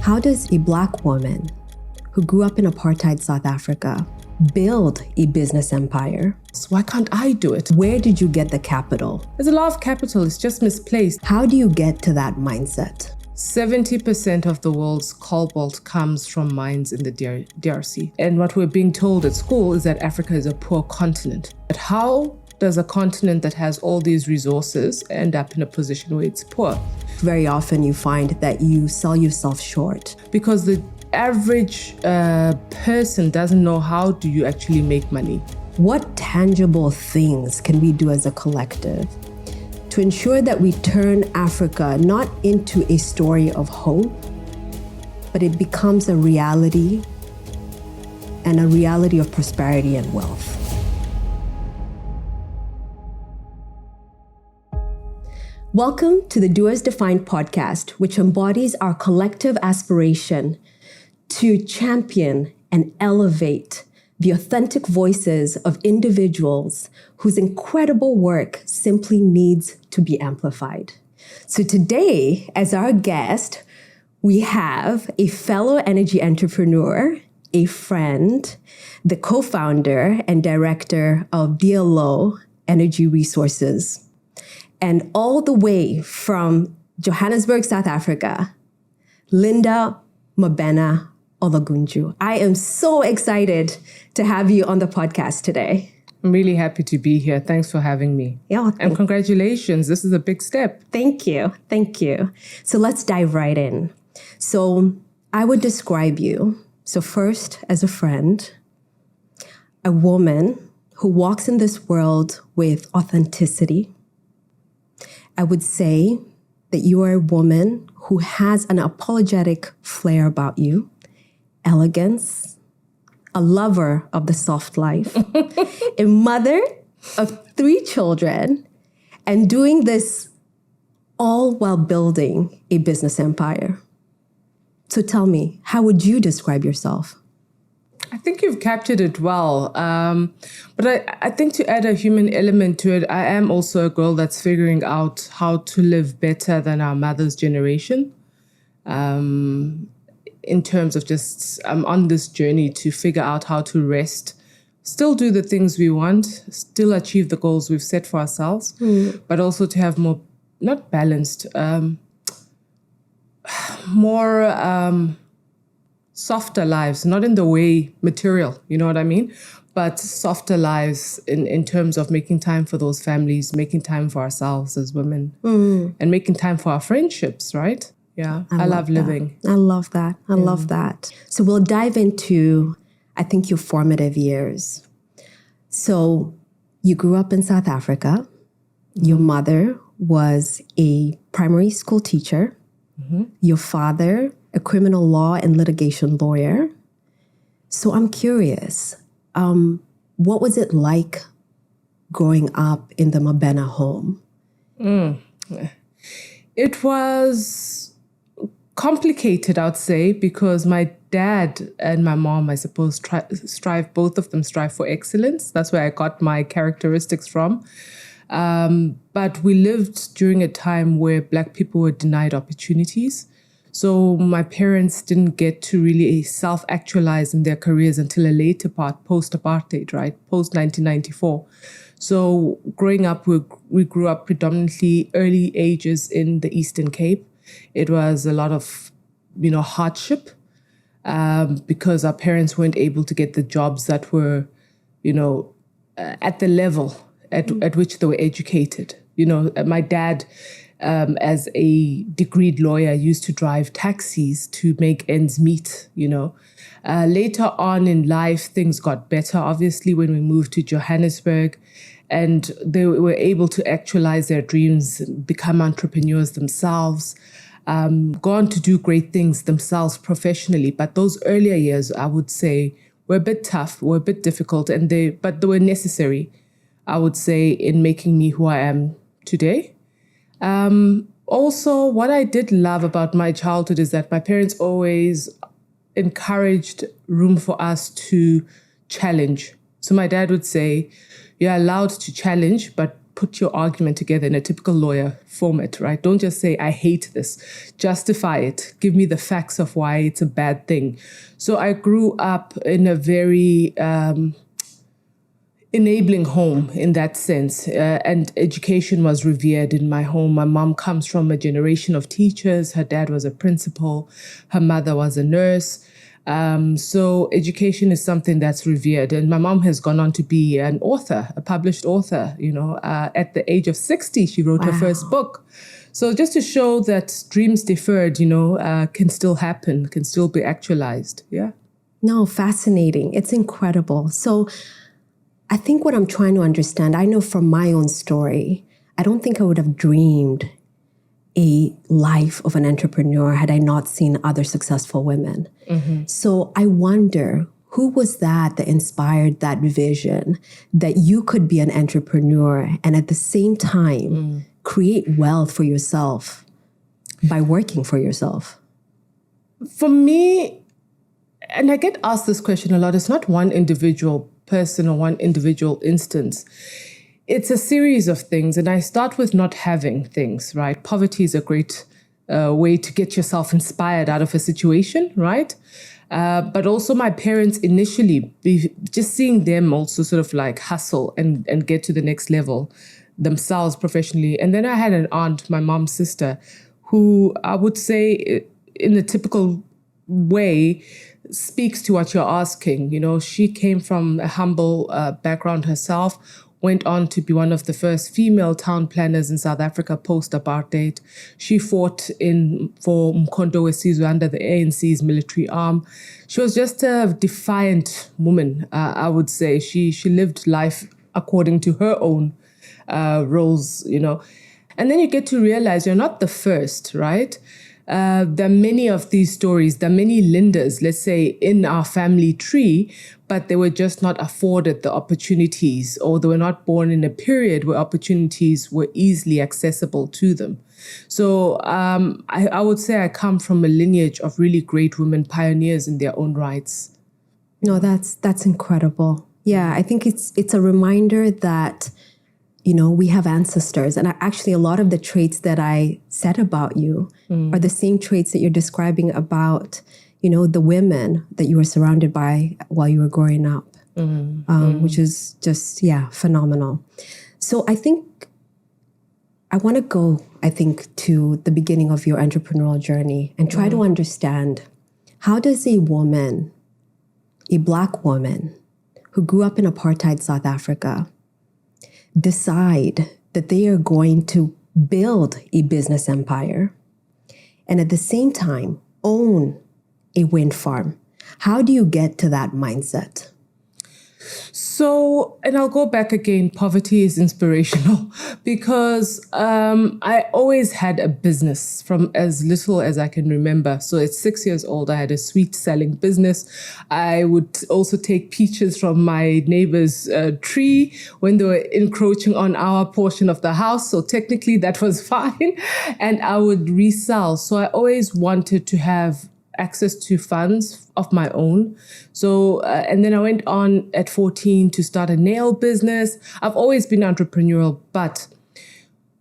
How does a Black woman who grew up in apartheid South Africa build a business empire? So why can't I do it? Where did you get the capital? There's a lot of capital, it's just misplaced. How do you get to that mindset? 70% of the world's cobalt comes from mines in the DRC. And what we're being told at school is that Africa is a poor continent. But how does a continent that has all these resources end up in a position where it's poor? Very often you find that you sell yourself short. Because the average person doesn't know how do you actually make money. What tangible things can we do as a collective to ensure that we turn Africa not into a story of hope, but it becomes a reality, and a reality of prosperity and wealth? Welcome to the Doers Defined podcast, which embodies our collective aspiration to champion and elevate the authentic voices of individuals whose incredible work simply needs to be amplified. So today, as our guest, we have a fellow energy entrepreneur, a friend, the co-founder and director of DLO Energy Resources, and all the way from Johannesburg, South Africa, Linda Mabhena-Olagunju. I am so excited to have you on the podcast today. I'm really happy to be here. Thanks for having me. Yeah, and congratulations. This is a big step. Thank you. Thank you. So let's dive right in. So I would describe you, so first as a friend, a woman who walks in this world with authenticity. I would say that you are a woman who has an apologetic flair about you, elegance, a lover of the soft life, a mother of 3 children, and doing this all while building a business empire. So tell me, how would you describe yourself? I think you've captured it well. But I think to add a human element to it, I am also a girl that's figuring out how to live better than our mother's generation. In terms of just, I'm on this journey to figure out how to rest, still do the things we want, still achieve the goals we've set for ourselves, but also to have more, not balanced, more softer lives, not in the way material, you know what I mean? But softer lives in terms of making time for those families, making time for ourselves as women, and making time for our friendships, right? Yeah, I love living. I love that. I love that. So we'll dive into, I think, your formative years. So you grew up in South Africa. Your mother was a primary school teacher. Your father, a criminal law and litigation lawyer. So I'm curious, what was it like growing up in the Mabhena home? It was complicated, I'd say, because my dad and my mom, I suppose, both of them strive for excellence. That's where I got my characteristics from. But we lived during a time where Black people were denied opportunities. So my parents didn't get to really self-actualize in their careers until a later part, post-apartheid, right? Post-1994. So growing up, we grew up predominantly early ages in the Eastern Cape. It was a lot of, hardship because our parents weren't able to get the jobs that were, at the level at which they were educated. My dad, as a degreed lawyer, used to drive taxis to make ends meet, Later on in life, things got better, obviously, when we moved to Johannesburg, and they were able to actualize their dreams, become entrepreneurs themselves, go on to do great things themselves professionally. But those earlier years, I would say, were a bit tough, were a bit difficult, but they were necessary, I would say, in making me who I am today. Also, what I did love about my childhood is that my parents always encouraged room for us to challenge. So my dad would say, you're allowed to challenge, but put your argument together in a typical lawyer format, right? Don't just say, I hate this. Justify it. Give me the facts of why it's a bad thing. So I grew up in a very enabling home in that sense. And education was revered in my home. My mom comes from a generation of teachers. Her dad was a principal. Her mother was a nurse. So education is something that's revered. And my mom has gone on to be an author, a published author. At the age of 60, she wrote her first book. So just to show that dreams deferred, can still happen, can still be actualized. Yeah. No, fascinating. It's incredible. So I think what I'm trying to understand, I know from my own story, I don't think I would have dreamed a life of an entrepreneur had I not seen other successful women. Mm-hmm. So I wonder, who was that inspired that vision that you could be an entrepreneur and at the same time create wealth for yourself by working for yourself? For me, and I get asked this question a lot, it's not one individual person or one individual instance. It's a series of things. And I start with not having things, right? Poverty is a great way to get yourself inspired out of a situation, right? But also my parents initially, just seeing them also sort of like hustle and get to the next level themselves professionally. And then I had an aunt, my mom's sister, who I would say in the typical way speaks to what you're asking. She came from a humble background herself, went on to be one of the first female town planners in South Africa post-apartheid. She fought for Mkhonto weSizwe under the ANC's military arm. She was just a defiant woman, I would say. She lived life according to her own roles, And then you get to realize you're not the first, right? There are many of these stories. There are many Lindas, let's say, in our family tree, but they were just not afforded the opportunities, or they were not born in a period where opportunities were easily accessible to them. So I would say I come from a lineage of really great women pioneers in their own rights. No, that's incredible. Yeah, I think it's a reminder that we have ancestors. And actually, a lot of the traits that I said about you are the same traits that you're describing about, the women that you were surrounded by while you were growing up, which is just, phenomenal. So I think I want to go, to the beginning of your entrepreneurial journey and try to understand, how does a woman, a Black woman who grew up in apartheid South Africa, decide that they are going to build a business empire and at the same time own a wind farm? How do you get to that mindset? So, and I'll go back again, poverty is inspirational because I always had a business from as little as I can remember. So at 6 years old, I had a sweet selling business. I would also take peaches from my neighbor's tree when they were encroaching on our portion of the house. So technically that was fine. And I would resell. So I always wanted to have access to funds of my own. So, and then I went on at 14 to start a nail business. I've always been entrepreneurial, but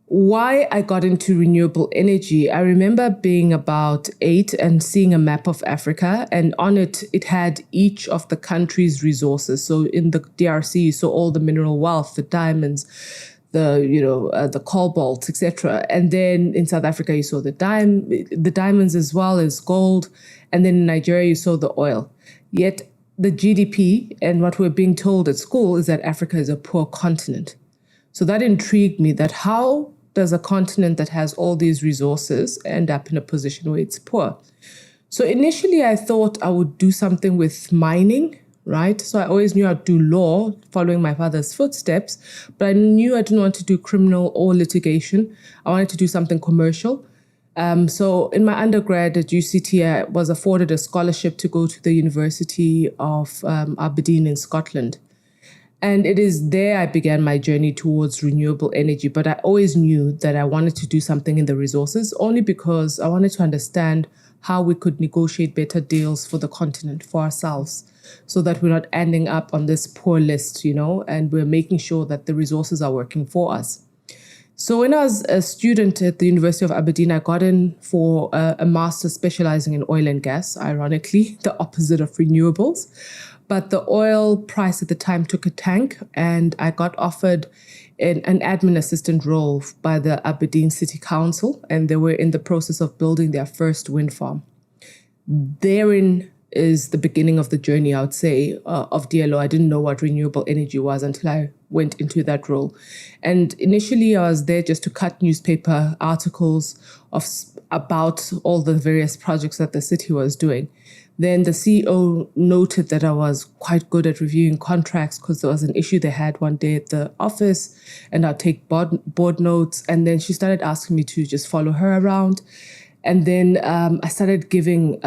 why I got into renewable energy, I remember being about 8 and seeing a map of Africa, and on it had each of the country's resources. So in the DRC, you saw all the mineral wealth, the diamonds, the cobalt, etc. And then in South Africa, you saw the diamonds as well as gold. And then in Nigeria, you saw the oil. Yet the GDP and what we're being told at school is that Africa is a poor continent. So that intrigued me, that how does a continent that has all these resources end up in a position where it's poor? So initially, I thought I would do something with mining, right? So I always knew I'd do law, following my father's footsteps, but I knew I didn't want to do criminal or litigation. I wanted to do something commercial. So in my undergrad at UCT, I was afforded a scholarship to go to the University of Aberdeen in Scotland. And it is there I began my journey towards renewable energy. But I always knew that I wanted to do something in the resources, only because I wanted to understand how we could negotiate better deals for the continent, for ourselves, so that we're not ending up on this poor list, and we're making sure that the resources are working for us. So when I was a student at the University of Aberdeen, I got in for a master's specializing in oil and gas, ironically, the opposite of renewables. But the oil price at the time took a tank, and I got offered an admin assistant role by the Aberdeen City Council, and they were in the process of building their first wind farm. Therein is the beginning of the journey, I would say, of DLO. I didn't know what renewable energy was until I went into that role. And initially, I was there just to cut newspaper articles about all the various projects that the city was doing. Then the CEO noted that I was quite good at reviewing contracts because there was an issue they had one day at the office, and I'd take board notes. And then she started asking me to just follow her around. And then I started giving,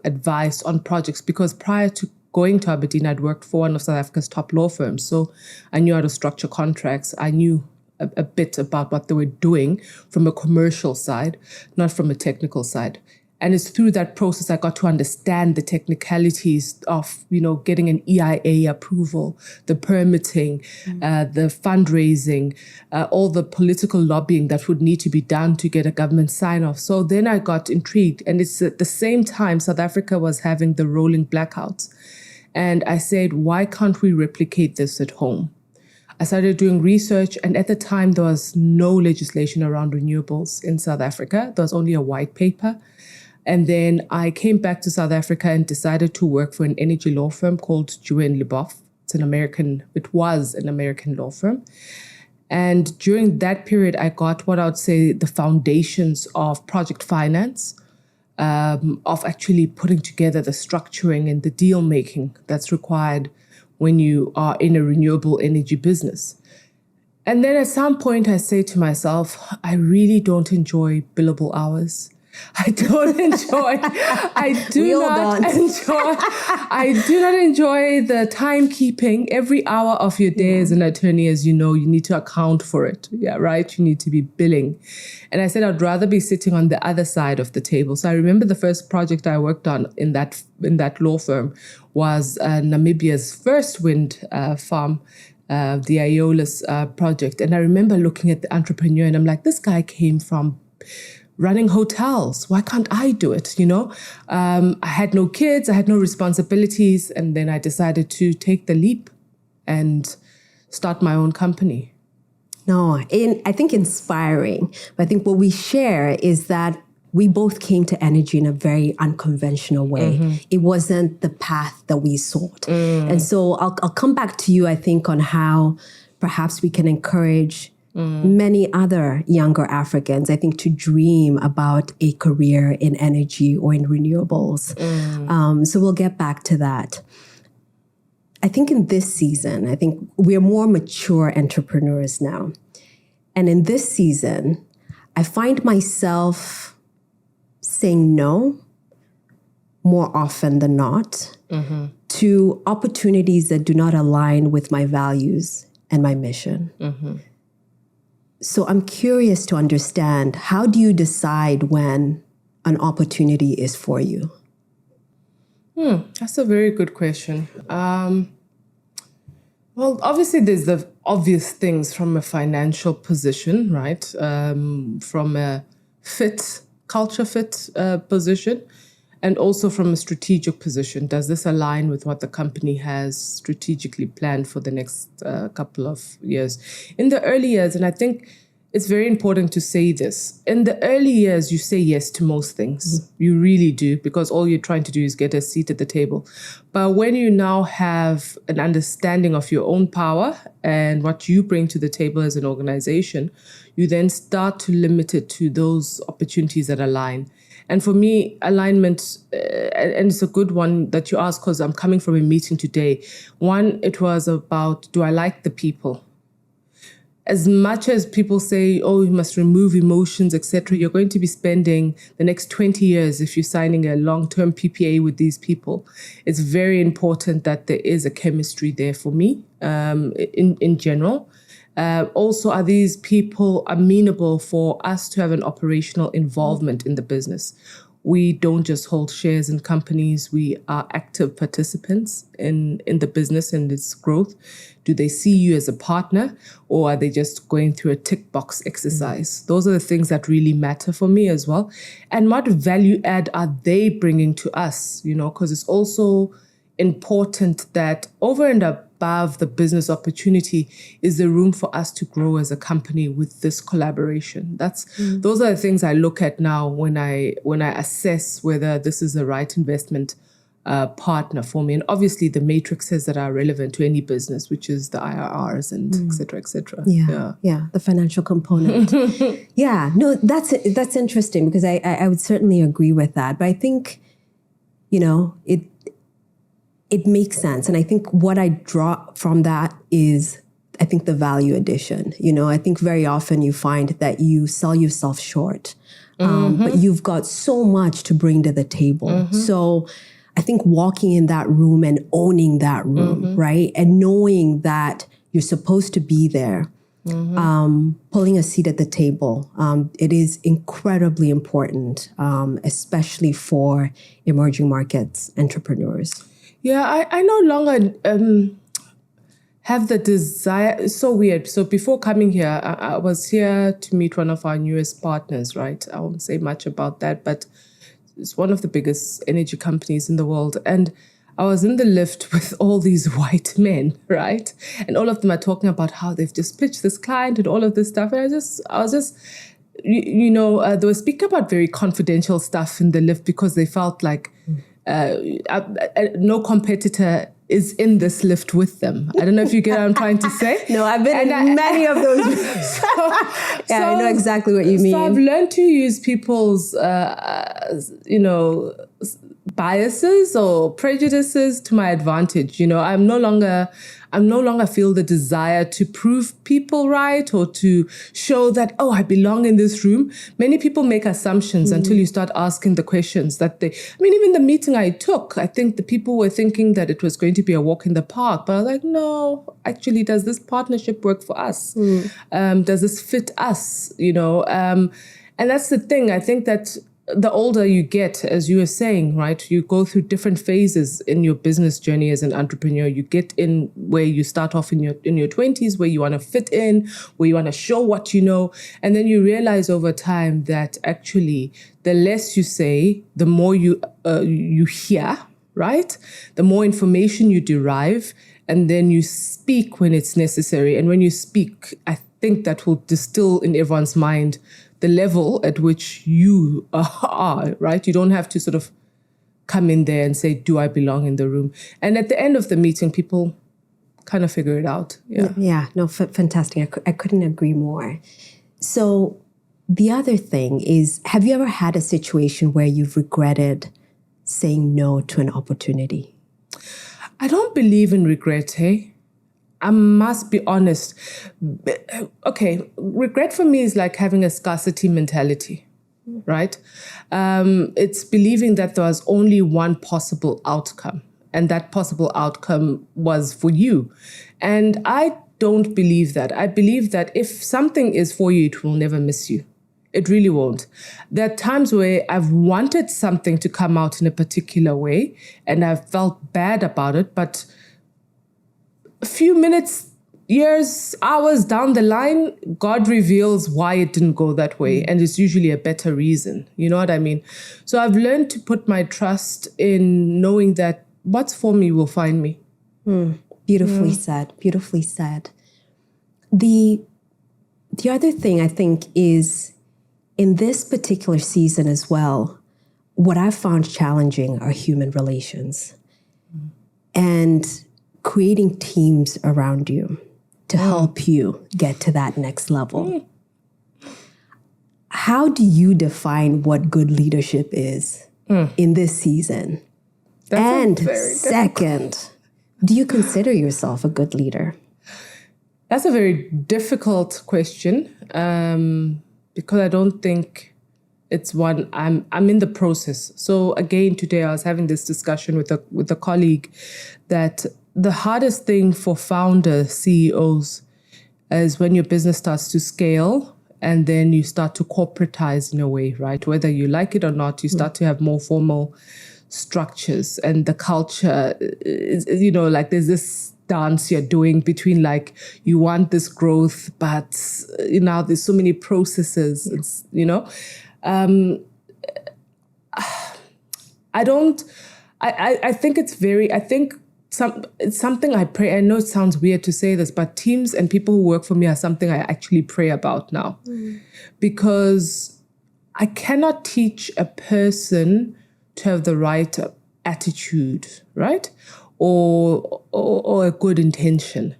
advice on projects, because prior to going to Aberdeen, I'd worked for one of South Africa's top law firms. So I knew how to structure contracts. I knew a bit about what they were doing from a commercial side, not from a technical side. And it's through that process I got to understand the technicalities of, getting an EIA approval, the permitting, the fundraising, all the political lobbying that would need to be done to get a government sign-off. So then I got intrigued. And it's at the same time South Africa was having the rolling blackouts. And I said, why can't we replicate this at home? I started doing research, and at the time there was no legislation around renewables in South Africa. There was only a white paper. And then I came back to South Africa and decided to work for an energy law firm called Juin Leboeuf. It was an American law firm. And during that period, I got what I would say the foundations of project finance, of actually putting together the structuring and the deal making that's required when you are in a renewable energy business. And then at some point I say to myself, I really don't enjoy billable hours. I do not enjoy the timekeeping. Every hour of your day as an attorney, as you know, you need to account for it. Yeah, right? You need to be billing. And I said, I'd rather be sitting on the other side of the table. So I remember the first project I worked on in that law firm was Namibia's first wind farm, the Aeolus project. And I remember looking at the entrepreneur and I'm like, this guy came from running hotels. Why can't I do it? I had no kids, I had no responsibilities. And then I decided to take the leap and start my own company. No, I think inspiring. But I think what we share is that we both came to energy in a very unconventional way. Mm-hmm. It wasn't the path that we sought. And so I'll come back to you, I think, on how perhaps we can encourage many other younger Africans, I think, to dream about a career in energy or in renewables. So we'll get back to that. I think in this season, I think we're more mature entrepreneurs now. And in this season, I find myself saying no more often than not to opportunities that do not align with my values and my mission. So I'm curious to understand, how do you decide when an opportunity is for you? That's a very good question. Well, obviously there's the obvious things from a financial position, right? From a culture fit position, and also from a strategic position. Does this align with what the company has strategically planned for the next couple of years? In the early years, and I think it's very important to say this, in the early years, you say yes to most things. You really do, because all you're trying to do is get a seat at the table. But when you now have an understanding of your own power and what you bring to the table as an organization, you then start to limit it to those opportunities that align. And for me, alignment, and it's a good one that you ask, because I'm coming from a meeting today. One, it was about, do I like the people? As much as people say, oh, you must remove emotions, etc., you're going to be spending the next 20 years if you're signing a long-term PPA with these people. It's very important that there is a chemistry there for me in general. Also, are these people amenable for us to have an operational involvement in the business? We don't just hold shares in companies. We are active participants in the business and its growth. Do they see you as a partner, or are they just going through a tick box exercise? Those are the things that really matter for me as well. And what value add are they bringing to us? Because it's also important that over and above the business opportunity is the room for us to grow as a company with this collaboration. Those are the things I look at now when I assess whether this is the right investment partner for me. And obviously the matrices that are relevant to any business, which is the IRRs and et cetera, et cetera. Yeah, the financial component. Yeah, no, that's interesting, because I would certainly agree with that. But I think, it makes sense. And I think what I draw from that is, I think, the value addition. I think very often you find that you sell yourself short, but you've got so much to bring to the table. So I think walking in that room and owning that room, right? And knowing that you're supposed to be there, pulling a seat at the table, it is incredibly important, especially for emerging markets entrepreneurs. Yeah, I no longer have the desire. It's so weird. So before coming here, I was here to meet one of our newest partners, right? I won't say much about that, but it's one of the biggest energy companies in the world. And I was in the lift with all these white men, right? And all of them are talking about how they've just pitched this client and all of this stuff. And I was just, they were speaking about very confidential stuff in the lift because they felt like no competitor is in this lift with them. I don't know if you get what I'm trying to say. No, I've been in many of those. I know exactly what you mean. So I've learned to use people's, biases or prejudices to my advantage. I'm no longer feel the desire to prove people right or to show that, I belong in this room. Many people make assumptions until you start asking the questions even the meeting I took, I think the people were thinking that it was going to be a walk in the park, but I was like, no, actually, does this partnership work for us? Does this fit us? And that's the thing. I think that the older you get, as you were saying, right, you go through different phases in your business journey as an entrepreneur. You get in where you start off in your 20s, where you want to fit in, where you want to show what you know. And then you realize over time that actually the less you say, the more you hear, right? The more information you derive, and then you speak when it's necessary. And when you speak, I think that will distill in everyone's mind the level at which you are, right? You don't have to sort of come in there and say, do I belong in the room? And at the end of the meeting, people kind of figure it out. Yeah, no, fantastic. I couldn't agree more. So the other thing is, have you ever had a situation where you've regretted saying no to an opportunity? I don't believe in regret, hey? I must be honest. Okay, regret for me is like having a scarcity mentality, right? It's believing that there was only one possible outcome, and that possible outcome was for you. And I don't believe that. I believe that if something is for you, it will never miss you. It really won't. There are times where I've wanted something to come out in a particular way, and I've felt bad about it, but a few minutes, years, hours down the line, God reveals why it didn't go that way. And it's usually a better reason. You know what I mean? So I've learned to put my trust in knowing that what's for me will find me. Beautifully said. Beautifully said. The other thing I think is, in this particular season as well, what I've found challenging are human relations. And creating teams around you to help you get to that next level. How do you define what good leadership is in this season? And second, do you consider yourself a good leader? That's a very difficult question because I don't think it's one I'm in the process. So again, today I was having this discussion with a colleague that the hardest thing for founders, CEOs, is when your business starts to scale and then you start to corporatize in a way, right? Whether you like it or not, you start to have more formal structures, and the culture is, like there's this dance you're doing between like you want this growth, but there's so many processes. It's, it's something I pray. I know it sounds weird to say this, but teams and people who work for me are something I actually pray about now, because I cannot teach a person to have the right attitude, right? Or a good intention.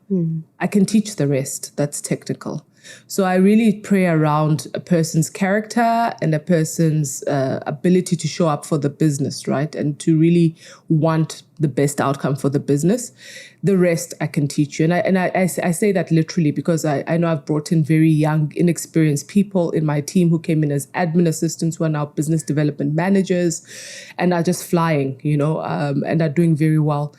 I can teach the rest. That's technical. So I really pray around a person's character and a person's ability to show up for the business, right? And to really want the best outcome for the business. The rest I can teach you. And I say that literally because I know I've brought in very young, inexperienced people in my team who came in as admin assistants, who are now business development managers and are just flying, and are doing very well.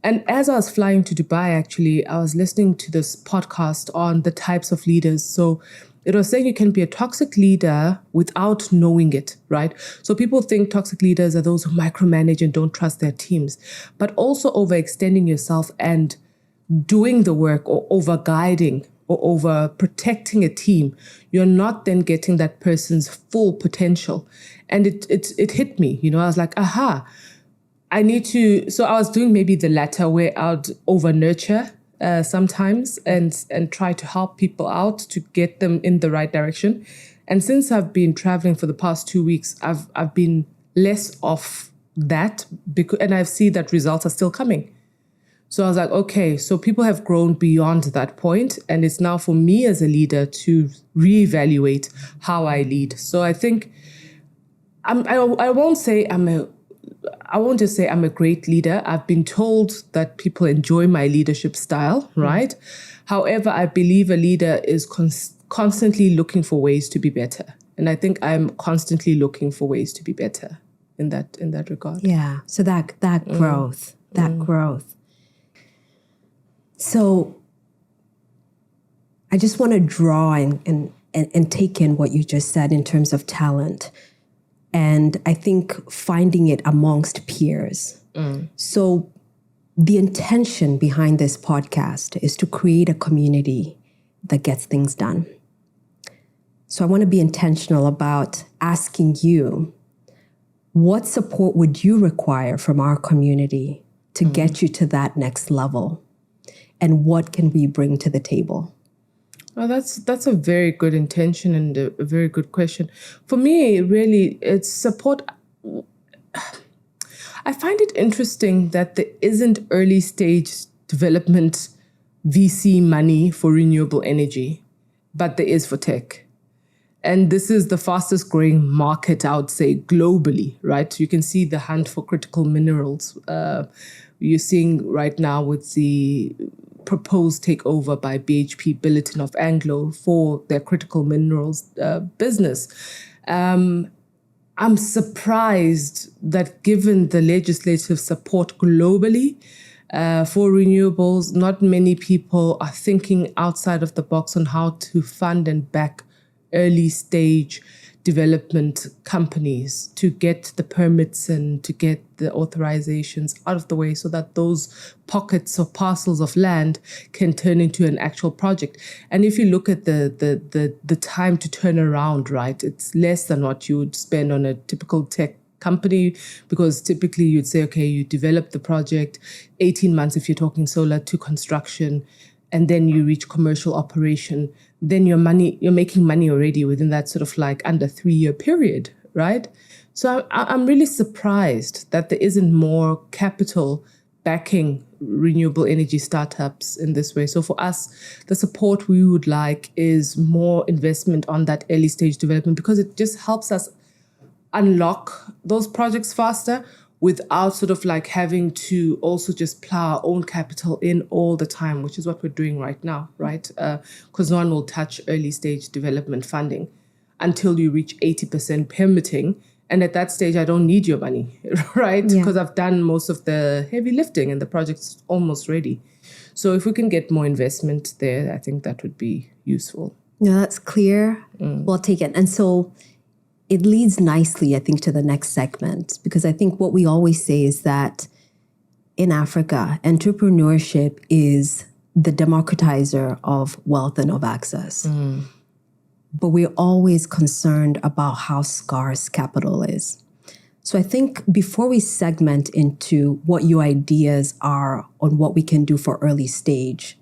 And as I was flying to Dubai, actually, I was listening to this podcast on the types of leaders. So it was saying you can be a toxic leader without knowing it, right? So people think toxic leaders are those who micromanage and don't trust their teams, but also overextending yourself and doing the work or over-guiding or over-protecting a team. You're not then getting that person's full potential. And it hit me, I was like, aha. So I was doing maybe the latter, where I'd over-nurture sometimes and try to help people out to get them in the right direction. And since I've been traveling for the past 2 weeks, I've been less of that, and I see that results are still coming. So I was like, okay, so people have grown beyond that point, and it's now for me as a leader to reevaluate how I lead. So I think I won't just say I'm a great leader. I've been told that people enjoy my leadership style, right? However, I believe a leader is constantly looking for ways to be better. And I think I'm constantly looking for ways to be better in that regard. Yeah. So that growth. So I just want to draw and take in what you just said in terms of talent. And I think finding it amongst peers. So the intention behind this podcast is to create a community that gets things done. So I want to be intentional about asking you, what support would you require from our community to get you to that next level? And what can we bring to the table? Well, that's a very good intention and a very good question. For me, really, it's support. I find it interesting that there isn't early stage development VC money for renewable energy, but there is for tech. And this is the fastest growing market, I would say, globally, right? You can see the hunt for critical minerals. You're seeing right now with the proposed takeover by BHP Billiton of Anglo for their critical minerals business. I'm surprised that given the legislative support globally for renewables, not many people are thinking outside of the box on how to fund and back early stage development companies to get the permits and to get the authorizations out of the way so that those pockets or parcels of land can turn into an actual project. And if you look at the time to turn around, right, it's less than what you would spend on a typical tech company, because typically you'd say, okay, you develop the project, 18 months if you're talking solar, to construction, and then you reach commercial operation, then you're making money already within that sort of like under 3-year period, right? So I'm really surprised that there isn't more capital backing renewable energy startups in this way. So for us, the support we would like is more investment on that early stage development, because it just helps us unlock those projects faster without sort of like having to also just plow our own capital in all the time, which is what we're doing right now, right? Because no one will touch early stage development funding until you reach 80% permitting. And at that stage, I don't need your money, right? Because I've done most of the heavy lifting and the project's almost ready. So if we can get more investment there, I think that would be useful. No, that's clear. Well taken. And so it leads nicely, I think, to the next segment, because I think what we always say is that in Africa, entrepreneurship is the democratizer of wealth and of access. But we're always concerned about how scarce capital is. So I think before we segment into what your ideas are on what we can do for early stage,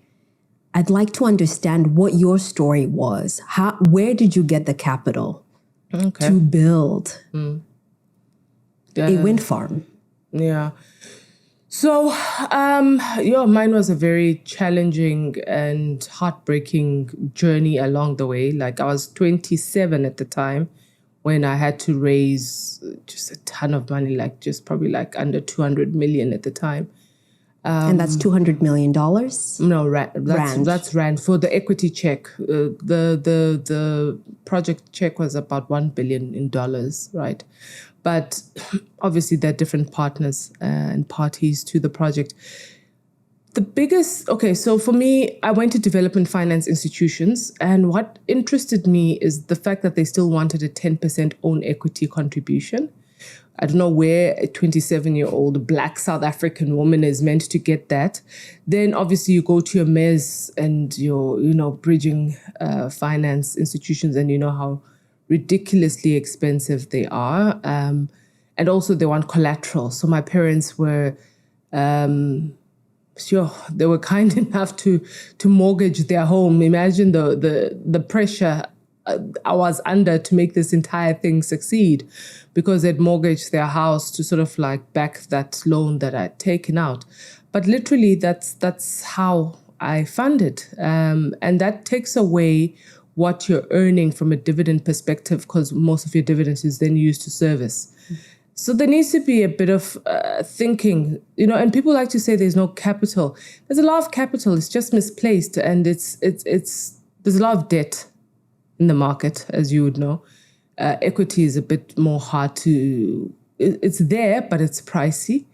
I'd like to understand what your story was. Where did you get the capital to build a wind farm? Yeah. So, mine was a very challenging and heartbreaking journey along the way. Like I was 27 at the time when I had to raise just a ton of money, like just probably like under 200 million at the time. And that's $200 million? No, that's rand for the equity check. The project check was about $1 billion in dollars, right? But obviously there are different partners and parties to the project. So for me, I went to development finance institutions, and what interested me is the fact that they still wanted a 10% own equity contribution. I don't know where a 27-year-old Black South African woman is meant to get that. Then obviously you go to your MES and your, bridging finance institutions, and you know how ridiculously expensive they are. And also they want collateral. So my parents were, they were kind enough to mortgage their home. Imagine the pressure I was under to make this entire thing succeed, because they'd mortgaged their house to sort of like back that loan that I'd taken out. But literally that's how I funded. And that takes away what you're earning from a dividend perspective, because most of your dividends is then used to service. So there needs to be a bit of thinking, and people like to say there's no capital. There's a lot of capital, it's just misplaced, and it's there's a lot of debt in the market, as you would know. Equity is a bit more hard to, it's there, but it's pricey.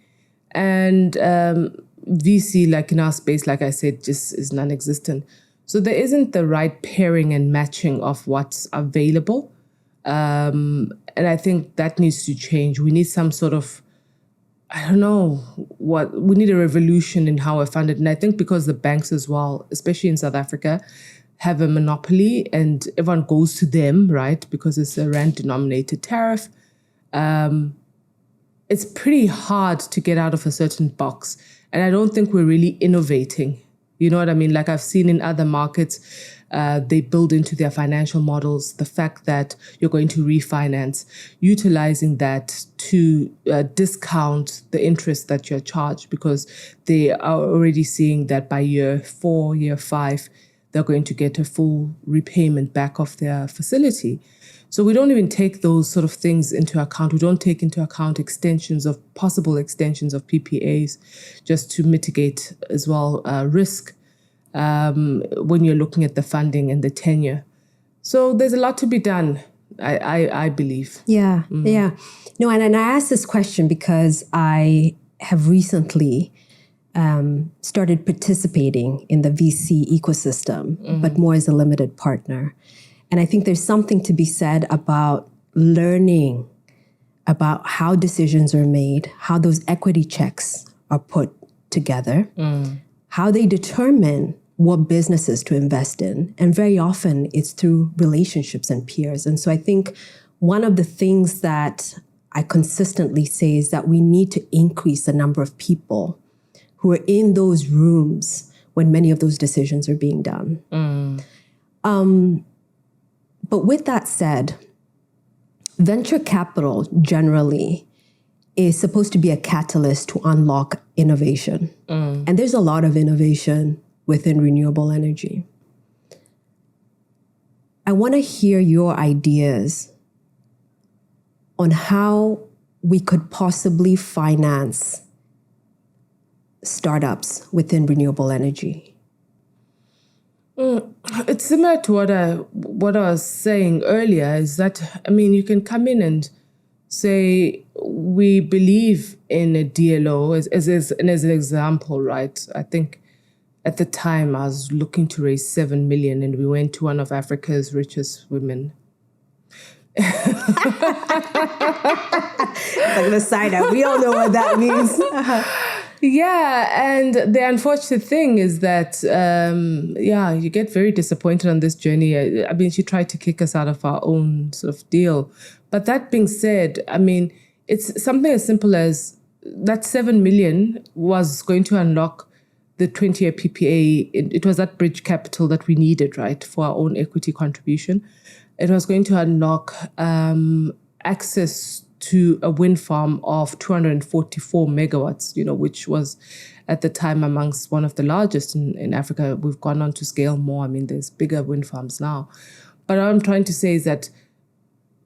And VC, like in our space, like I said, just is non-existent. So there isn't the right pairing and matching of what's available. And I think that needs to change. We need some sort of, we need a revolution in how we're funded. And I think because the banks as well, especially in South Africa, have a monopoly and everyone goes to them, right? Because it's a rand-denominated tariff. It's pretty hard to get out of a certain box. And I don't think we're really innovating. You know what I mean? Like I've seen in other markets, they build into their financial models the fact that you're going to refinance, utilizing that to discount the interest that you're charged, because they are already seeing that by year 4, year 5, they're going to get a full repayment back of their facility. So we don't even take those sort of things into account. We don't take into account possible extensions of PPAs, just to mitigate as well risk when you're looking at the funding and the tenure. So there's a lot to be done, I believe. Yeah. No, and I asked this question because I have recently started participating in the VC ecosystem, but more as a limited partner. And I think there's something to be said about learning about how decisions are made, how those equity checks are put together, how they determine what businesses to invest in. And very often it's through relationships and peers. And so I think one of the things that I consistently say is that we need to increase the number of people who are in those rooms when many of those decisions are being done. But with that said, venture capital generally is supposed to be a catalyst to unlock innovation. And there's a lot of innovation within renewable energy. I want to hear your ideas on how we could possibly finance startups within renewable energy. It's similar to what I was saying earlier, is that, you can come in and say, we believe in a DLO as an example, right? I think at the time, I was looking to raise 7 million, and we went to one of Africa's richest women. It's like the side out. We all know what that means. Yeah, and the unfortunate thing is that, you get very disappointed on this journey. I mean, she tried to kick us out of our own sort of deal. But that being said, I mean, it's something as simple as that 7 million was going to unlock the 20-year PPA. It was that bridge capital that we needed, right, for our own equity contribution. It was going to unlock access to a wind farm of 244 megawatts, which was at the time amongst one of the largest in Africa. We've gone on to scale more. I mean, there's bigger wind farms now. But what I'm trying to say is that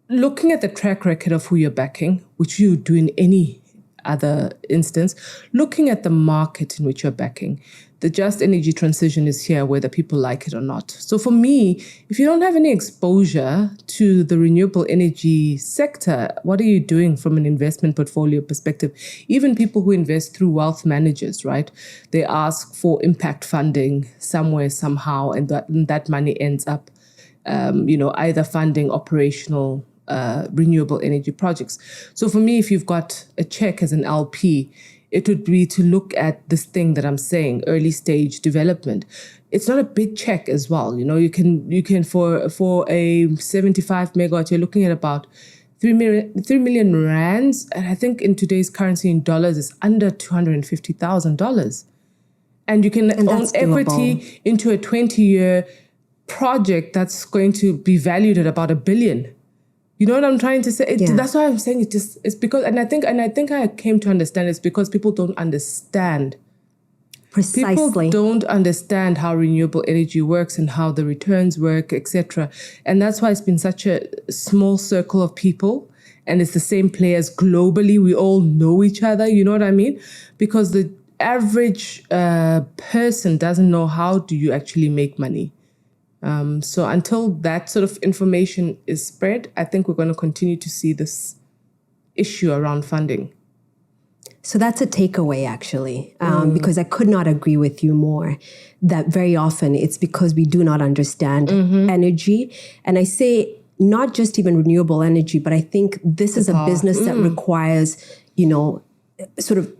looking at the track record of who you're backing, which you do in any other instance, looking at the market in which you're backing, the just energy transition is here whether people like it or not. So for me, if you don't have any exposure to the renewable energy sector, what are you doing from an investment portfolio perspective? Even people who invest through wealth managers, right? They ask for impact funding somewhere, somehow, and that money ends up, either funding operational renewable energy projects. So for me, if you've got a check as an LP, it would be to look at this thing that I'm saying, early stage development. It's not a big check as well. You can for a 75 megawatt, you're looking at about 3 million rands. And I think in today's currency in dollars, it's under $250,000. And you can own equity into a 20-year project that's going to be valued at about $1 billion. You know what I'm trying to say? That's why I'm saying it's because, and I think I came to understand it's because people don't understand. Precisely. People don't understand how renewable energy works and how the returns work, etc. And that's why it's been such a small circle of people, and it's the same players globally. We all know each other. You know what I mean? Because the average person doesn't know how do you actually make money. So until that sort of information is spread, I think we're going to continue to see this issue around funding. So that's a takeaway, actually, because I could not agree with you more, that very often it's because we do not understand energy. And I say not just even renewable energy, but I think this is a business that requires, sort of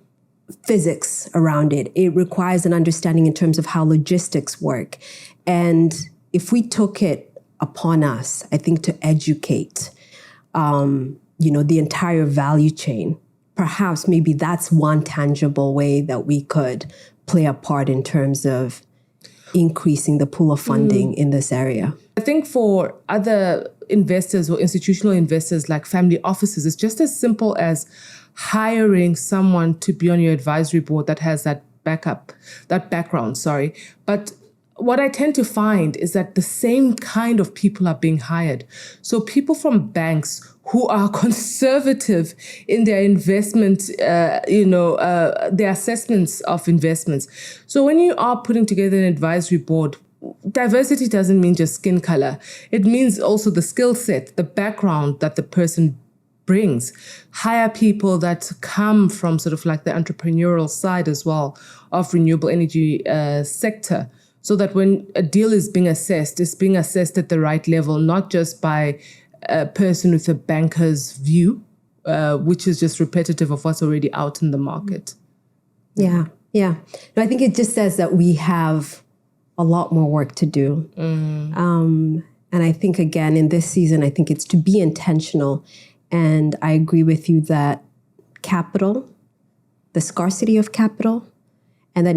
physics around it. It requires an understanding in terms of how logistics work. And if we took it upon us, I think, to educate, the entire value chain, perhaps maybe that's one tangible way that we could play a part in terms of increasing the pool of funding in this area. I think for other investors or institutional investors like family offices, it's just as simple as hiring someone to be on your advisory board that has that background. But what I tend to find is that the same kind of people are being hired. So people from banks who are conservative in their investment, their assessments of investments. So when you are putting together an advisory board, diversity doesn't mean just skin color. It means also the skill set, the background that the person brings. Hire people that come from sort of like the entrepreneurial side as well of renewable energy sector. So that when a deal is being assessed, it's being assessed at the right level, not just by a person with a banker's view, which is just repetitive of what's already out in the market. Yeah. No, I think it just says that we have a lot more work to do. And I think, again, in this season, I think it's to be intentional. And I agree with you that capital, the scarcity of capital, and that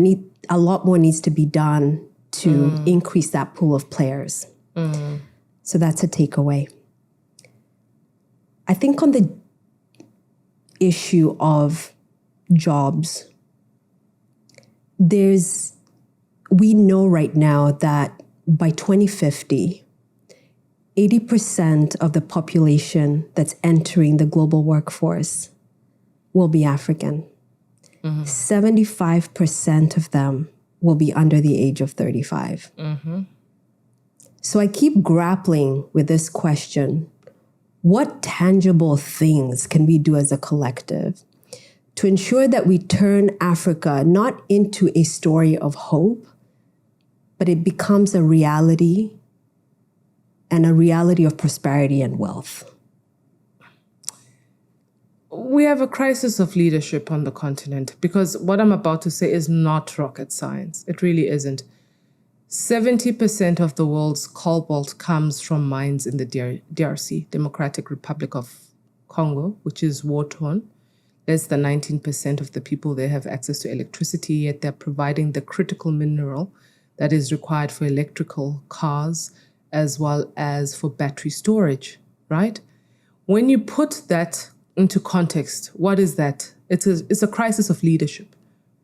a lot more needs to be done to increase that pool of players. So that's a takeaway. I think on the issue of jobs, we know right now that by 2050, 80% of the population that's entering the global workforce will be African. 75% of them will be under the age of 35. So I keep grappling with this question. What tangible things can we do as a collective to ensure that we turn Africa not into a story of hope, but it becomes a reality, and a reality of prosperity and wealth? We have a crisis of leadership on the continent, because what I'm about to say is not rocket science. It really isn't. 70% of the world's cobalt comes from mines in the DRC, Democratic Republic of Congo, which is war-torn. Less than 19% of the people there have access to electricity, yet they're providing the critical mineral that is required for electrical cars as well as for battery storage, right? When you put that into context, what is that? It's a crisis of leadership,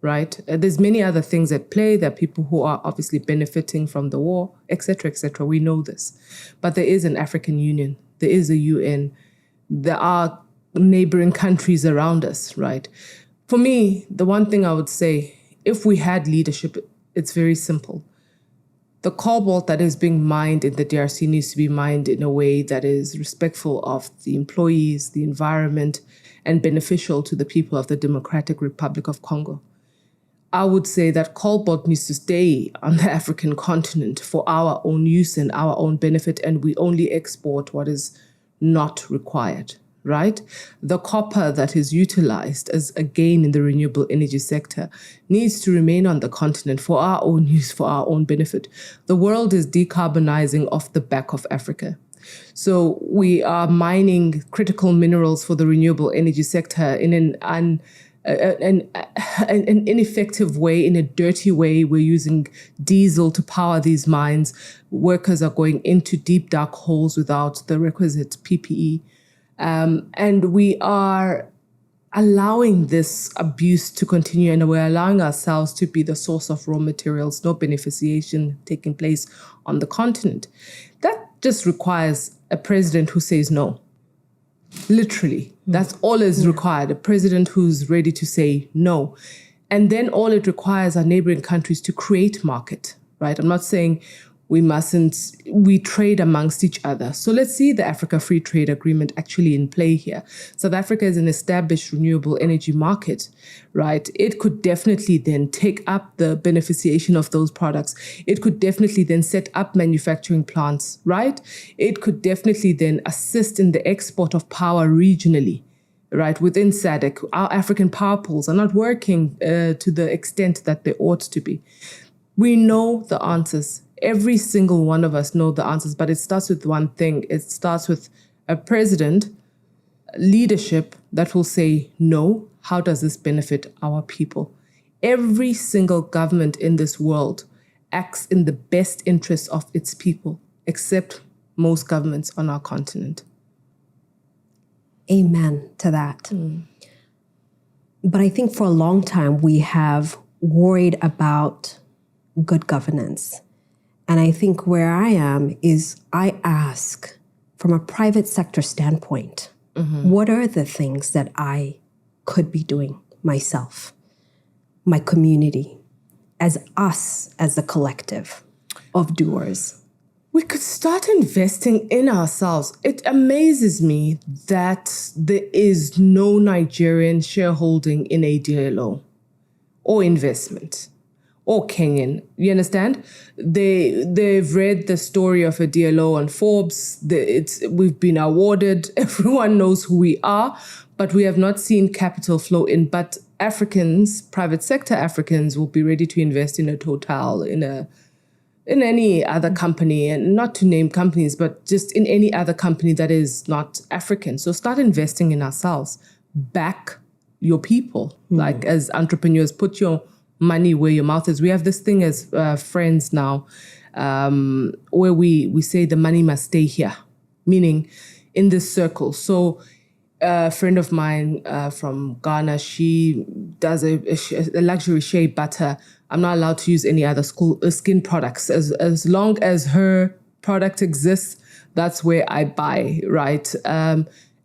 right? There's many other things at play. There are people who are obviously benefiting from the war, etc., etc. We know this. But there is an African Union. There is a UN. There are neighboring countries around us, right? For me, the one thing I would say, if we had leadership, it's very simple. The cobalt that is being mined in the DRC needs to be mined in a way that is respectful of the employees, the environment, and beneficial to the people of the Democratic Republic of Congo. I would say that cobalt needs to stay on the African continent for our own use and our own benefit, and we only export what is not required, right? The copper that is utilized as a gain in the renewable energy sector needs to remain on the continent for our own use, for our own benefit. The world is decarbonizing off the back of Africa. So we are mining critical minerals for the renewable energy sector in an ineffective way, in a dirty way. We're using diesel to power these mines. Workers are going into deep, dark holes without the requisite PPE. And we are allowing this abuse to continue, and we're allowing ourselves to be the source of raw materials, no beneficiation taking place on the continent. That just requires a president who says no. Literally, that's all is required, a president who's ready to say no. And then all it requires are neighboring countries to create market, right? I'm not saying we trade amongst each other. So let's see the Africa Free Trade Agreement actually in play here. South Africa is an established renewable energy market, right? It could definitely then take up the beneficiation of those products. It could definitely then set up manufacturing plants, right? It could definitely then assist in the export of power regionally, right? Within SADC, our African power pools are not working to the extent that they ought to be. We know the answers. Every single one of us know the answers, but it starts with one thing. It starts with a president, leadership that will say, no, how does this benefit our people? Every single government in this world acts in the best interest of its people, except most governments on our continent. Amen to that. But I think for a long time, we have worried about good governance. And I think where I am is I ask from a private sector standpoint, what are the things that I could be doing myself, my community, as us, as a collective of doers? We could start investing in ourselves. It amazes me that there is no Nigerian shareholding in a DLO or investment. Or Kenyan, you understand? They've read the story of a DLO on Forbes. We've been awarded. Everyone knows who we are, but we have not seen capital flow in. But Africans, private sector Africans, will be ready to invest in a Total, in any other company, and not to name companies, but just in any other company that is not African. So start investing in ourselves. Back your people, like as entrepreneurs. Put your money where your mouth is. We have this thing as friends now, where we say the money must stay here, meaning in this circle. So a friend of mine from Ghana, she does a luxury shea butter. I'm not allowed to use any other skin products. As long as her product exists, that's where I buy, right?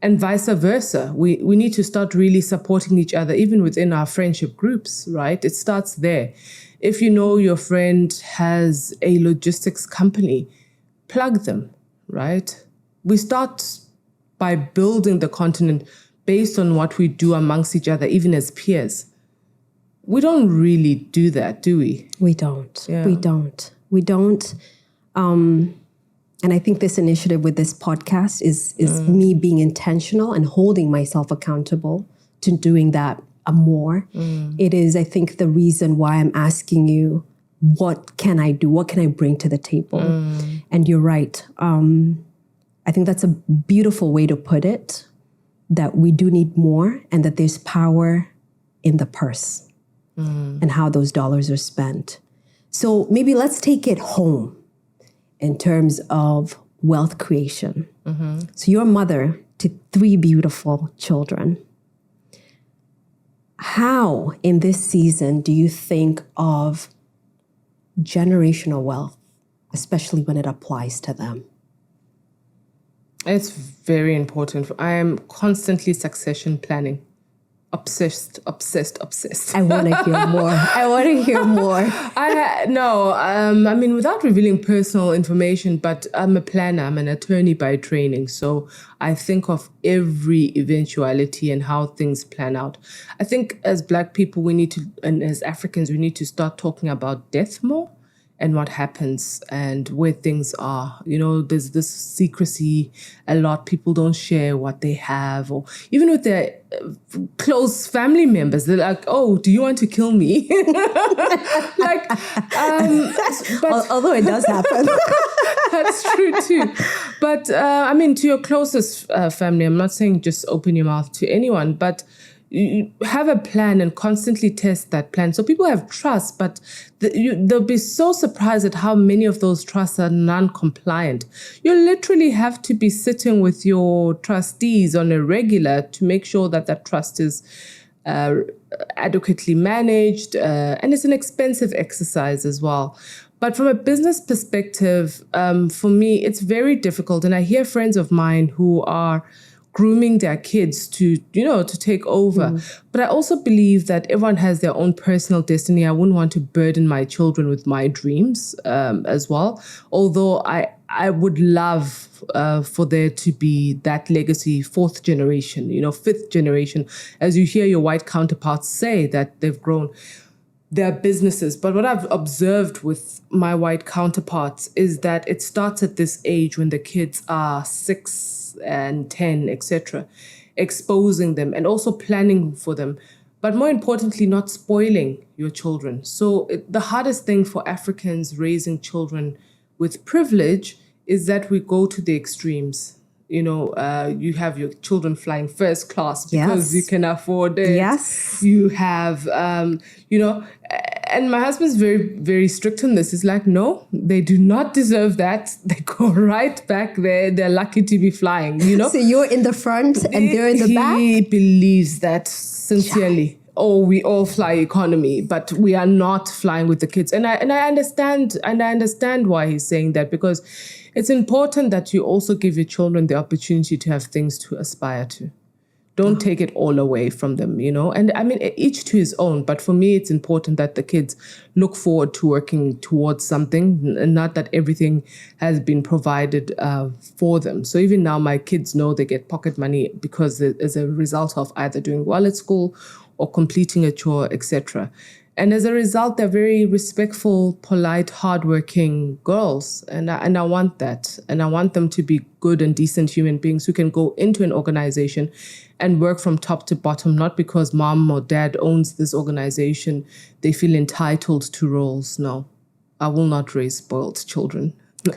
And vice versa. We need to start really supporting each other, even within our friendship groups, right? It starts there. If you know your friend has a logistics company, plug them, right? We start by building the continent based on what we do amongst each other, even as peers. We don't really do that, do we? We don't. Yeah. We don't. We don't. And I think this initiative with this podcast is me being intentional and holding myself accountable to doing that more. It is, I think, the reason why I'm asking you, what can I do? What can I bring to the table? And you're right. I think that's a beautiful way to put it, that we do need more and that there's power in the purse and how those dollars are spent. So maybe let's take it home in terms of wealth creation. So you're a mother to 3 beautiful children. How in this season do you think of generational wealth, especially when it applies to them? It's very important. I am constantly succession planning. Obsessed. I want to hear more. I mean, without revealing personal information, but I'm a planner. I'm an attorney by training. So I think of every eventuality and how things plan out. I think as Black people, and as Africans, we need to start talking about death more and what happens and where things are. There's this secrecy a lot. People don't share what they have, or even with their close family members, they're like, "Oh, do you want to kill me?" But although it does happen. That's true too. But I mean, to your closest family, I'm not saying just open your mouth to anyone, but you have a plan and constantly test that plan. So people have trust, but they'll be so surprised at how many of those trusts are non-compliant. You literally have to be sitting with your trustees on a regular to make sure that that trust is adequately managed. And it's an expensive exercise as well. But from a business perspective, for me, it's very difficult. And I hear friends of mine who are grooming their kids to take over. But I also believe that everyone has their own personal destiny. I wouldn't want to burden my children with my dreams as well. Although I would love for there to be that legacy, 4th generation, 5th generation, as you hear your white counterparts say that they've grown their businesses. But what I've observed with my white counterparts is that it starts at this age when the kids are 6 and 10, etc., exposing them and also planning for them. But more importantly, not spoiling your children. So the hardest thing for Africans raising children with privilege is that we go to the extremes. You have your children flying first class because you can afford it. Yes. You have, and my husband's very, very strict on this. He's like, no, they do not deserve that. They go right back there. They're lucky to be flying, So you're in the front and they're in the back? He believes that sincerely. Yeah. Oh, we all fly economy, but we are not flying with the kids. And I understand why he's saying that, because it's important that you also give your children the opportunity to have things to aspire to. Don't take it all away from them, And I mean, each to his own. But for me, it's important that the kids look forward to working towards something, and not that everything has been provided for them. So even now, my kids know they get pocket money because as a result of either doing well at school or completing a chore, etc. And as a result, they're very respectful, polite, hardworking girls. And I want that. And I want them to be good and decent human beings who can go into an organization and work from top to bottom, not because mom or dad owns this organization, they feel entitled to roles. No, I will not raise spoiled children. No.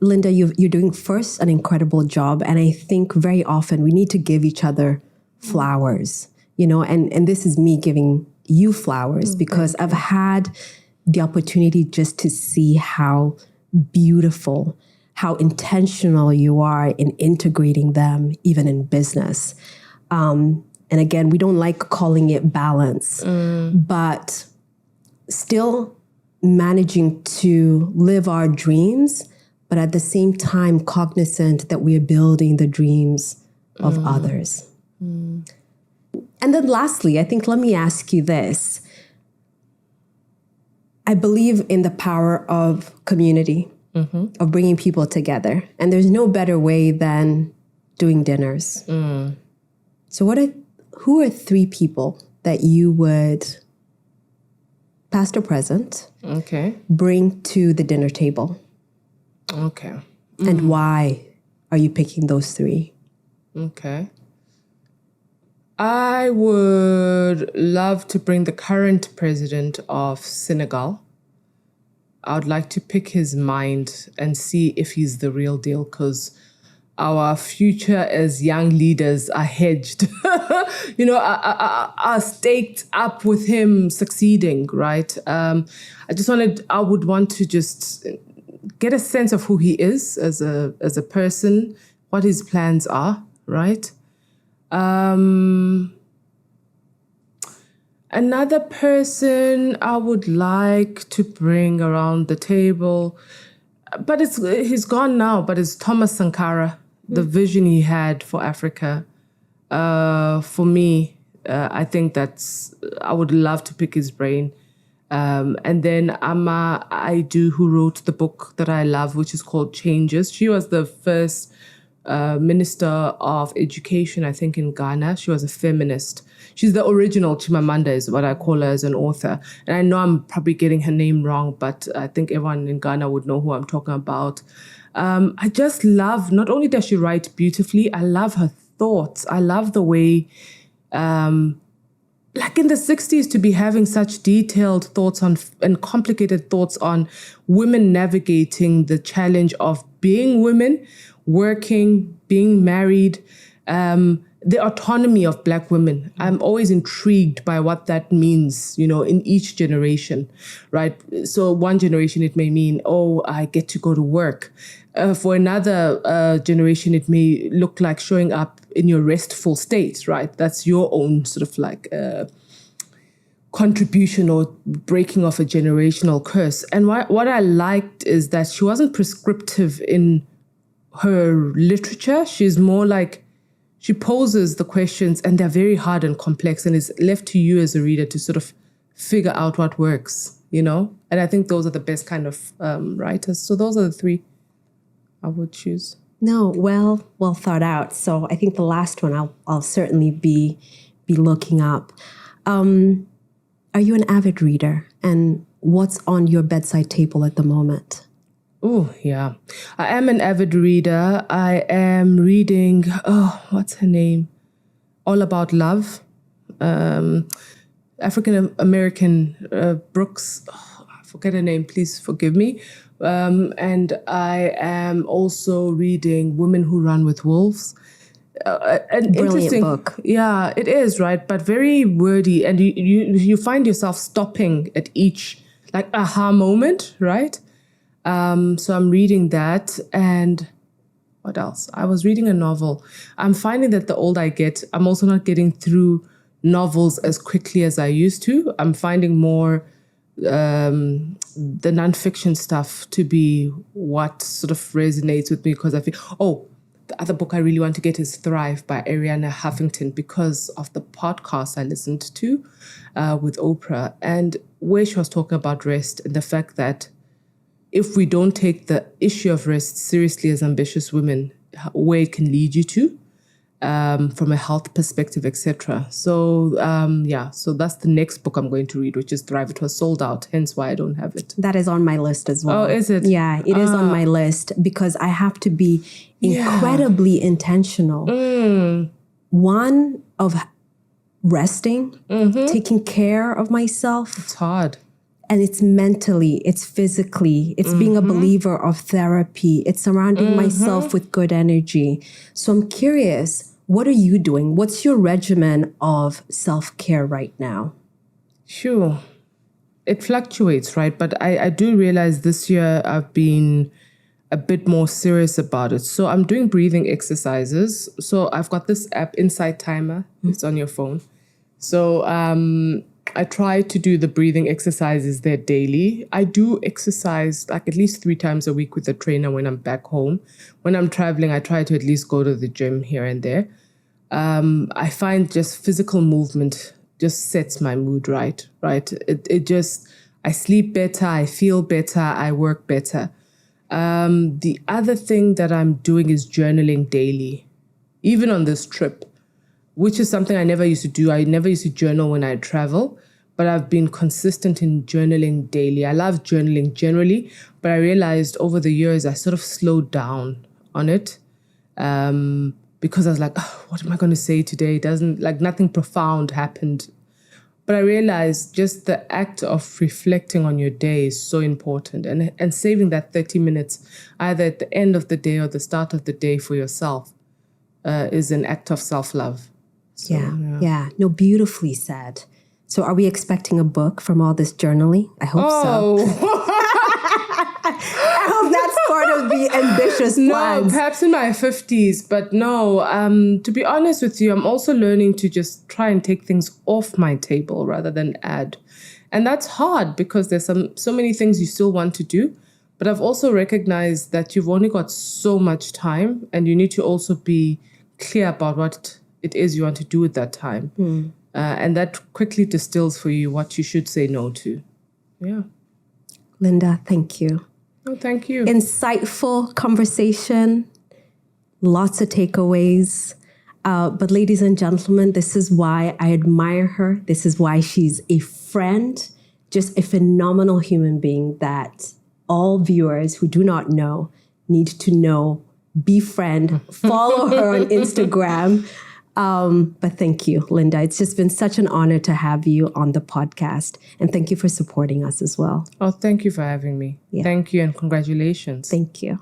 Linda, you're doing first an incredible job. And I think very often we need to give each other flowers, and this is me giving you flowers because I've had the opportunity just to see how beautiful, how intentional you are in integrating them, even in business. And again, we don't like calling it balance, but still managing to live our dreams, but at the same time cognizant that we are building the dreams of others. And then lastly, I think, let me ask you this. I believe in the power of community, of bringing people together. And there's no better way than doing dinners. So who are 3 people that you would past or present, Okay. bring to the dinner table? Okay. And why are you picking those three? Okay. I would love to bring the current president of Senegal. I would like to pick his mind and see if he's the real deal, because our future as young leaders are hedged, are staked up with him succeeding, right? I would want to just get a sense of who he is as a person, what his plans are, right? Another person I would like to bring around the table, but he's gone now, but it's Thomas Sankara, the vision he had for Africa. For me, I think I would love to pick his brain. And then Amma Aidu, who wrote the book that I love, which is called Changes. She was the first Minister of Education, I think, in Ghana. She was a feminist. She's the original Chimamanda, is what I call her as an author. And I know I'm probably getting her name wrong, but I think everyone in Ghana would know who I'm talking about. I just love, not only does she write beautifully, I love her thoughts. I love the way, like in the 60s, to be having such detailed thoughts on and complicated thoughts on women navigating the challenge of being women, working, being married, the autonomy of Black women. I'm always intrigued by what that means, in each generation, right? So one generation, it may mean, I get to go to work. For another generation, it may look like showing up in your restful state, right? That's your own sort of like contribution or breaking off a generational curse. And what I liked is that she wasn't prescriptive in her literature. She's more like, she poses the questions and they're very hard and complex, and it's left to you as a reader to sort of figure out what works, And I think those are the best kind of writers. So those are the three I would choose. No, well thought out. So I think the last one I'll certainly be looking up. Are you an avid reader? And what's on your bedside table at the moment? Oh, yeah. I am an avid reader. I am reading, what's her name? All About Love. African-American Brooks. I forget her name. Please forgive me. And I am also reading Women Who Run with Wolves. An Brilliant book. Yeah, it is, right? But very wordy. And you find yourself stopping at each like aha moment, right? So I'm reading that. And what else? I was reading a novel. I'm finding that the older I get, I'm also not getting through novels as quickly as I used to. I'm finding more the nonfiction stuff to be what sort of resonates with me, because I feel, the other book I really want to get is Thrive by Arianna Huffington, because of the podcast I listened to with Oprah, and where she was talking about rest and the fact that if we don't take the issue of rest seriously as ambitious women, where it can lead you to, from a health perspective, etc. So, so that's the next book I'm going to read, which is Thrive. It was sold out, hence why I don't have it. That is on my list as well. Oh, is it? Yeah, it is on my list because I have to be incredibly intentional. One, of resting, taking care of myself. It's hard. And it's mentally, it's physically, it's being a believer of therapy. It's surrounding myself with good energy. So I'm curious, what are you doing? What's your regimen of self-care right now? Sure. It fluctuates, right? But I do realize this year I've been a bit more serious about it. So I'm doing breathing exercises. So I've got this app, Insight Timer. It's on your phone. So I try to do the breathing exercises there daily. I do exercise like at least 3 times a week with a trainer when I'm back home. When I'm traveling, I try to at least go to the gym here and there. I find just physical movement just sets my mood right? It just, I sleep better, I feel better, I work better. The other thing that I'm doing is journaling daily, even on this trip, which is something I never used to do. I never used to journal when I travel. but I've been consistent in journaling daily. I love journaling generally, but I realized over the years I sort of slowed down on it because I was like, oh, what am I going to say today? Nothing profound happened. But I realized just the act of reflecting on your day is so important, and saving that 30 minutes either at the end of the day or the start of the day for yourself is an act of self-love. So, yeah. No, beautifully said. So are we expecting a book from all this journaling? I hope so. I hope that's part of the ambitious plans. No, perhaps in my 50s, but no. To be honest with you, I'm also learning to just try and take things off my table rather than add. And that's hard because there's so many things you still want to do. But I've also recognized that you've only got so much time, and you need to also be clear about what it is you want to do with that time. And that quickly distills for you what you should say no to. Yeah. Linda, thank you. Oh, thank you. Insightful conversation, lots of takeaways. But ladies and gentlemen, this is why I admire her. This is why she's a friend, just a phenomenal human being that all viewers who do not know need to know, befriend, follow her on Instagram. But thank you, Linda. It's just been such an honor to have you on the podcast. And thank you for supporting us as well. Oh, thank you for having me. Yeah. Thank you and congratulations. Thank you.